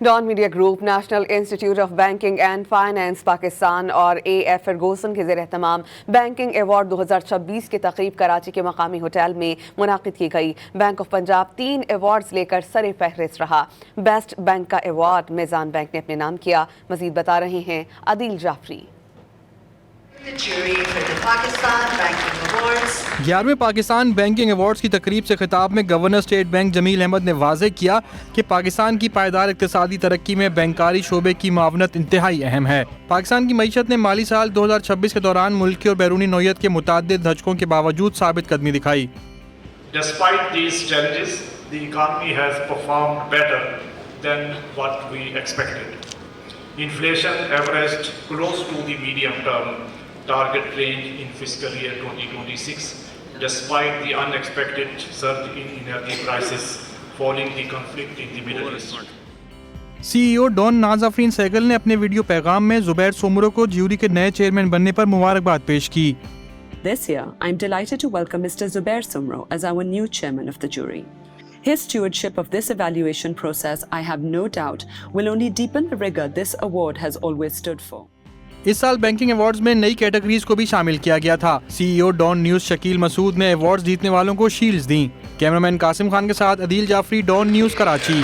Don media group, national institute of banking and finance Pakistan और A Ferguson के ज़ेर एहतमाम banking award 2026 की तकरीब कराची के मकामी होटल में मुनाकिद की गई। बैंक ऑफ पंजाब 3 अवार्ड्स लेकर सरे फहरिस्त रहा। बेस्ट बैंक का अवार्ड मिजान बैंक ने अपने नाम किया। मजीद बता रहे हैं आदिल जाफरी। 11वें पाकिस्तान बैंकिंग अवार्ड्स की तकरीब से खिताब में governor state bank Jameel Ahmad ने वाज़ेह किया कि पाकिस्तान की पायदार इक़्तिसादी तरक्की में बैंकारी शोबे की मावनत इंतहाई अहम है। पाकिस्तान की मईशत ने माली साल 2026 के दौरान मुल्की और बैरूनी नौयत के मुताद्दिद धचकों के बावजूद साबित कदमी दिखाई। Despite these challenges, the economy has performed better than what we expected. Inflation averaged close to the medium-term target range in fiscal year 2026, despite the unexpected surge in energy prices following the conflict in the Middle East. CEO Dawn Nazafreen Sehgal ने अपने video पैगाम में ज़ुबैर सोमरो को jury के नए chairman बनने पर मुबारकबाद पेश की। This year, I'm delighted to welcome Mr. Zubair Sumro as our new chairman of the jury. His stewardship of this evaluation process, I have no doubt, will only deepen the rigor this award has always stood for. इस साल banking awards में नई categories को भी शामिल किया गया था। CEO Dawn news Shakil Masood ने अवार्ड्स जीतने वालों को शील्ड्स दी। कैमरामैन कासिम खान के साथ आदिल जाफरी, डॉन न्यूज़ कराची।